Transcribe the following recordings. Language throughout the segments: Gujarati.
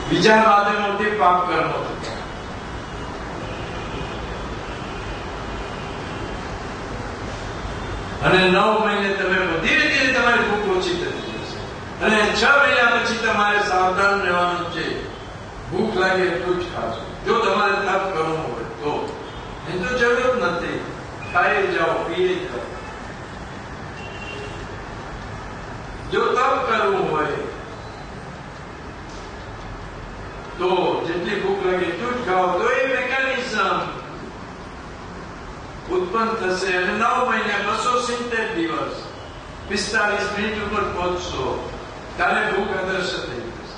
બીજા માધ્યમોથી પાપ કર્મો થતા. અને 9 મહિને તમે ધીરે ધીરે તમારી ભૂખ ઓછી થતી જશે. અને 6 મહિના પછી તમારે સાવધાન રહેવાનું છે. ભૂખ લાગે એટલું જ ખાશો જો તમારે તપ કરવું હોય તો. નહીં તો જરૂર નથી, ખાઈ જાઓ, પીએ જાઓ. જો તપ કરવું હોય તો જેટલી ભૂખ લાગે એટલું જ ખાઓ, તો એ મેકેનિઝમ ઉત્પન્ન થશે. અને 9 મહિને 270 દિવસ 45 મિનિટ ઉપર પહોંચશો, ત્યારે ભૂખ અદ્રશ્ય થઈ જશે.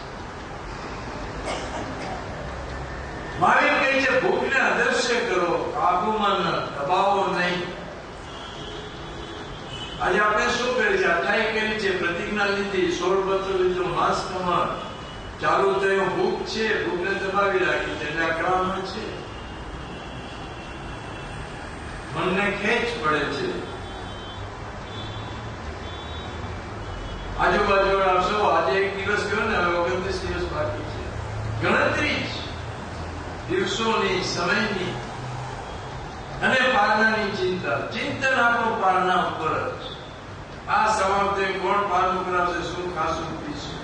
મહાવીર કહે છે ભૂખને અદ્રશ્ય કરો, કાબુમાં ન દબાવો નહીં. આજે આપણે શું કરી છે? અટાઈ કરી છે, પ્રતિજ્ઞા લીધી, 16 પત્ર લીધું, માસ કમર ચાલુ થયું. ભૂખ છે, ભૂખને દબાવી રાખી છે એટલે આક્રમણ છે. મનને ખેંચ પડે છે. આજુબાજુ આવશો, આજે એક દિવસ ગયો ને, હવે 29 દિવસ બાકી છે. ગણતરી જ દિવસોની, સમયની અને પારણાની ચિંતા. ચિંતન આપણું પારણા ઉપર જ. આ સમાપ્ત કોણ પારણું કરાવશે, શું ખાશું, પીશું.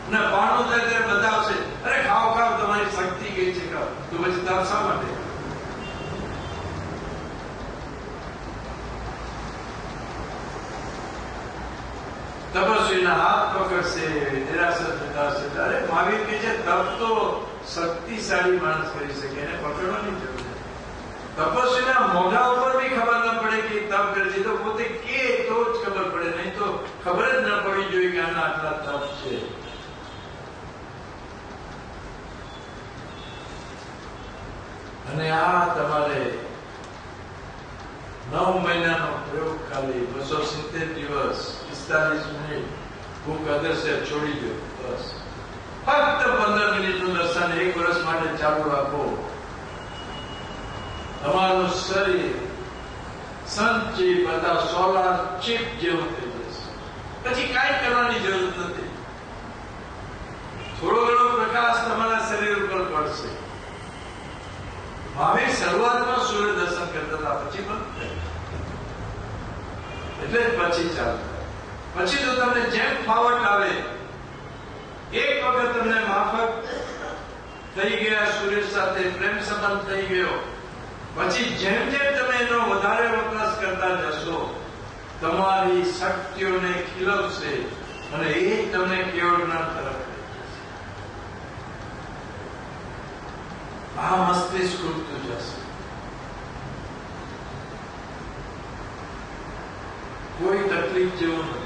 અને પારણું થાય ત્યારે બતાવશે, અરે ખાવ ખાવ, તમારી શક્તિ ગઈ છે, ખાવ. તો પછી તાર શા માટે? તપસ્વીના હાથ પકડશે, નિરાશા થશે. અરે મહાવીર કહે છે તપ તો શક્તિશાળી માણસ કરી શકે, એને પકડવાની જરૂર નથી. તપસ્વીના મોઢા ઉપર બી ખબર ન પડે કે તપ કરે છે, તો પોતે કે તો જ ખબર પડે, નહીં તો ખબર જ ન પડી જોઈએ કે આના આટલા તપ છે. અને આ તમારે 9 મહિનાનો પ્રયોગ, ખાલી 270 દિવસ 45 મિનિટ ભૂખ અદ્રશ્ય છોડી દો. બસ ફક્ત 15 મિનિટનું દર્શન 1 વર્ષ માટે ચાલુ રાખો. તમારું શરીર સંચિપ અથવા સોલાર ચિપ જેવું થઈ જશે. પછી કાંઈ કરવાની જરૂર નથી. થોડો ઘણો પ્રકાશ તમારા શરીર ઉપર પડશે. મહાવીર શરૂઆતમાં સૂર્ય દર્શન કરતા હતા, પછી બંધ થયું. એટલે પછી ચાલુ. પછી તો તમને જેમ ફાવટ આવે, એક વખત તમને માફક થઈ ગયા, સૂર્ય સાથે પ્રેમ સંબંધ થઈ ગયો, પછી જેમ જેમ તમે એનો વધારે વપરાશ કરતા જશો, તમારી શક્તિઓને ખીલવશે અને એ તમને કેવળ જ્ઞાન તરફ લઈ જશે. આ મસ્તિષ્ક ખૂટતું જશે. કોઈ તકલીફ જેવું નથી.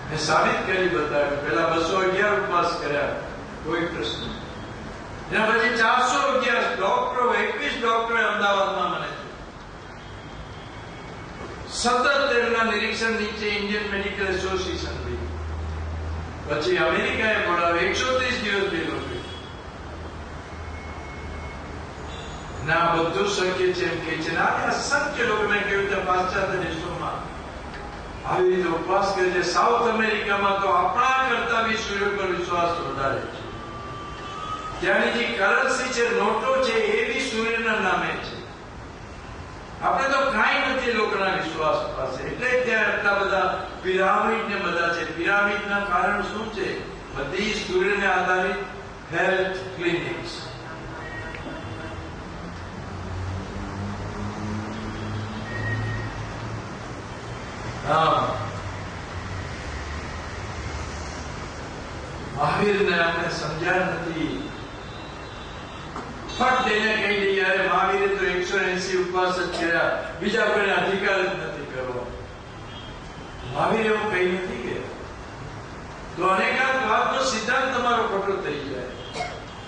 મેં સાબિત કરી બતાવ્યું. પેલા 211 ઉપવાસ કર્યા, કોઈ પ્રશ્ન. એના પછી 411 ડોક્ટરો, 21 ડોક્ટરો અમદાવાદમાં મને સતત તેમના નિરીક્ષણ નીચે ઇન્ડિયન મેડિકલ એસોસિએશન બી, પછી અમેરિકાએ બોલાવે, 130 દિવસ ભેગો કર્યો. ના બધું શક્ય છે એમ કે છે. અસંખ્ય લોકો મેં કહ્યું છે પાશ્ચાત્ય દેશોમાં આવી રીતે ઉપવાસ કરે છે. સાઉથ અમેરિકામાં તો આપણા કરતા બી સૂર્ય પર વિશ્વાસ વધારે છે. ત્યાંની જે કરન્સી છે, નોટો છે, એ બી સૂર્યના નામે છે. આપણે તો કાંઈ નથી લોકોના વિશ્વાસ પાસે. એટલે ત્યાં એટલા બધા પિરામિડ ને બધા છે. પિરામિડ ના કારણ શું છે? બધી સૂર્યને આધારિત હેલ્થ ક્લિનિક્સ. મહાવીરને આપણે સમજ્યા નથી. ફટ એને કહી દઈએ, અરે મહાવીરે તો 180 ઉપવાસ જ કર્યા, બીજા કોઈને અધિકાર જ નથી કરવો. મહાવીર એવું કઈ નથી કે તો અનેકાંતવાદનો સિદ્ધાંત તમારો ખોટો થઈ જાય.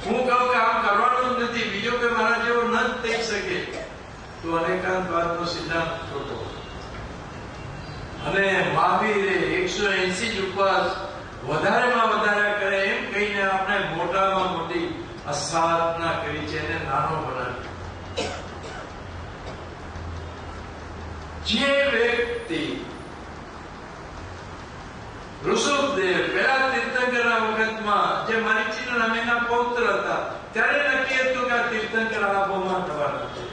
હું કહું કે આમ કરવાનું જ નથી, બીજો કોઈ મારા જેવો ન જ થઈ શકે, તો અનેકાંતવાદનો સિદ્ધાંત ખોટો. અને મહાવીરે 180 જ ઉપવાસ વધારેમાં વધારે કરે એમ કહીને આપણે મોટામાં મોટી અસાધના કરી છે, એને નાનો બનાવી. જે વ્યક્તિ ઋષભદેવ પેલા તીર્થંકરના વખતમાં જે મરીચી નામેના પૌત્ર હતા ત્યારે નક્કી હતું કે આ તીર્થંકર આબોમાં થવાના છે.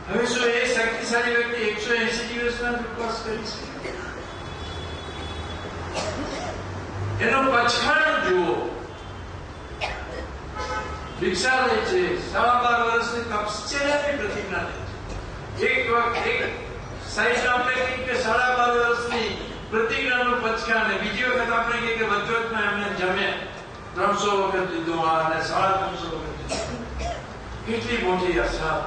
હવે શું એ શક્તિશાળી વ્યક્તિ 180 દિવસના ઉપવાસ કરી શકે? એનો પછાણ જુઓ. દીક્ષા લે છે, 12.5 વર્ષની તપશ્ચર્યાની પ્રતિજ્ઞા લે છે. એક વખત એક સાઈડ આપણે કહીએ કે 12.5 વર્ષની પ્રતિજ્ઞાનું પછાણ, ને બીજી વખત આપણે કહીએ કે વચવચમાં એમને જમ્યા 300 વખત લીધું આ અને 350 વખત લીધું. કેટલી મોટી આશા.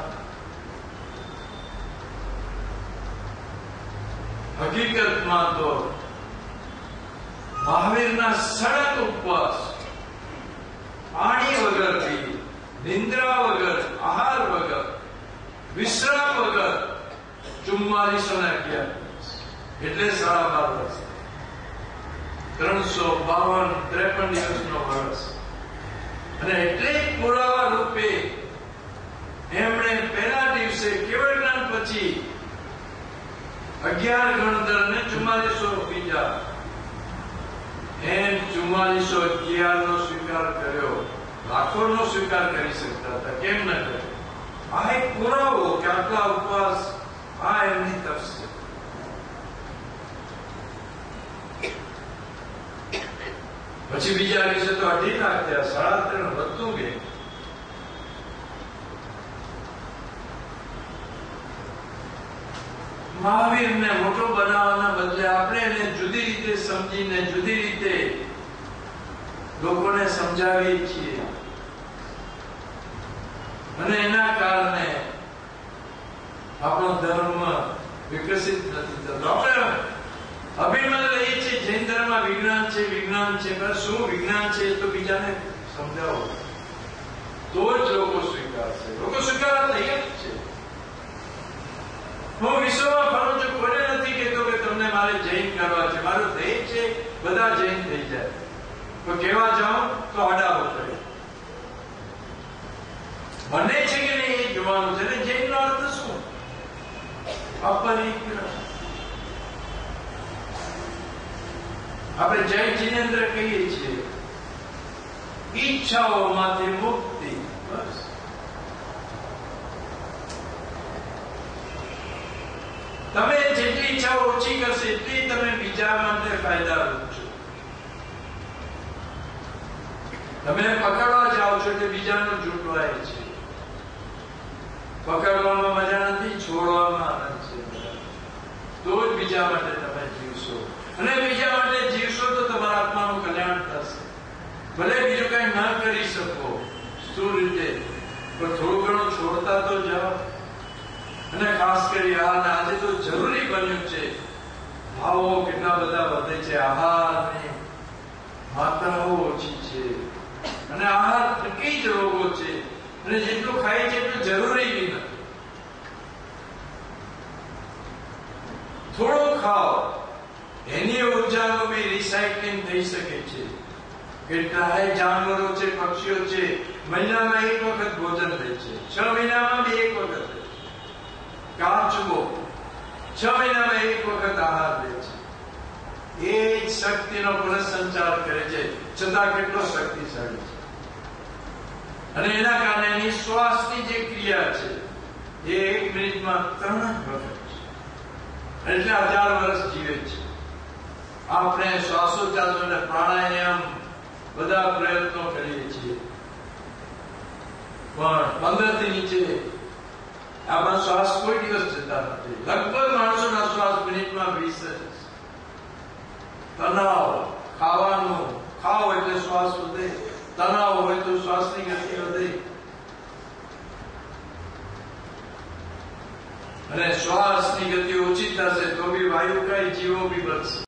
હકીકતમાં તો મહાવીરના સડક ઉપવાસ, પાણી વગરથી, નિંદ્રા વગર, આહાર વગર, વિશ્રામ વગર 4411 એટલે 12.5 વર્ષ, 352-53 દિવસનો વર્ષ. અને એટલે પુરાવા રૂપે એમણે પહેલા દિવસે કેવળ જ્ઞાન પછી 11 ગણધર ને 4400 બીજા એમ 4411 નો સ્વીકાર કર્યો. લાખો નો સ્વીકાર કરી શકતા હતા, કેમ ન કર્યો? આ એક પુરાવો કે આટલા ઉપવાસ, આ એમની તપસ્યા. પછી બીજા દિવસે તો 2.5 લાખ થયા, 3.5 વધતું ગયું. મહાવીરને મોટો બનાવવાના બદલે આપણે એને જુદી રીતે સમજીને જુદી રીતે લોકોને સમજાવીએ છીએ, અને એના કારણે આપણો ધર્મ વિકસિત નથી થતો. આપણે અભિમાન લઈએ છીએ જૈન ધર્મમાં વિજ્ઞાન છે, વિજ્ઞાન છે, પણ શું વિજ્ઞાન છે તો બીજાને સમજાવો તો જ લોકો સ્વીકારશે. લોકો સ્વીકારવા તૈયાર છે. હું વિશ્વમાં ફરું છું, કોઈને નથી કહેતો કે તમને મારે જૈન કરવા છે. મારો ધ્યેય છે બધા જૈન થઈ જાય, તો કેવા જાઉં તો અડાવો પડે. બને છે કે નહીં એ જોવાનું છે. ને જૈન નો અર્થ શું? અપરિગ્રહ. આપણે જય જિનેન્દ્ર કહીએ છીએ, ઈચ્છાઓમાંથી મુક્તિ. બસ. તમે જેટલી ઈચ્છાઓ ઓછી કરશે એટલી તમે બીજા માટે ફાયદારૂપ છો. તમે પકડવા જાઓ છો એટલે બીજાનું જૂટવાય છે. પકડવામાં મજા નથી, છોડવામાં આનંદ છે. તો જ બીજા માટે તમે જીવશો, અને બીજા માટે જીવશો તો તમારા આત્માનું કલ્યાણ થશે. ભલે બીજું કઈ ના કરી શકો શું રીતે, પણ થોડું ઘણું છોડતા તો જાઓ. અને ખાસ કરી આજે તો જરૂરી બન્યું છે. ભાવો કેટલા બધા વધે છે, આહારની માત્રાઓ ઓછી છે, અને આહાર થકી જ રોગો છે, અને જેટલું ખાય છે એટલું જરૂરી બી નથી. થોડું ખાઓ, એની ઉર્જાનું બી રિસાયકલિંગ થઈ શકે છે. કેટલાય જાનવરો છે, પક્ષીઓ છે, મહિનામાં એક વખત ભોજન લે છે, 6 મહિનામાં બી એક વખત લે છે. કાચબો 6 મહિનામાં એક વખત આહાર લે છે. એ જ શક્તિનો પુનઃસંચાર કરે છે, છતાં કેટલો શક્તિશાળી છે. અને એના કારણે એની શ્વાસની જે ક્રિયા છે એ 1 મિનિટમાં 3 વખત છે. એટલે 1000 વર્ષ જીવે છે. આપણે શ્વાસોચ્છ્વાસ અને પ્રાણાયામ બધા પ્રયત્નો કરીએ છીએ, પણ 15 થી નીચે આપણા શ્વાસ કોઈ દિવસ જતા નથી. લગભગ માણસોના શ્વાસ મિનિટમાં 20 જ. તણાવ, ખાવાનું ખાઓ એટલે શ્વાસ વધે, તણાવ હોય તો શ્વાસની ગતિ વધે, અને શ્વાસની ગતિ ઓછી થશે તો બી વાયુ કઈ જીવો બી બચશે.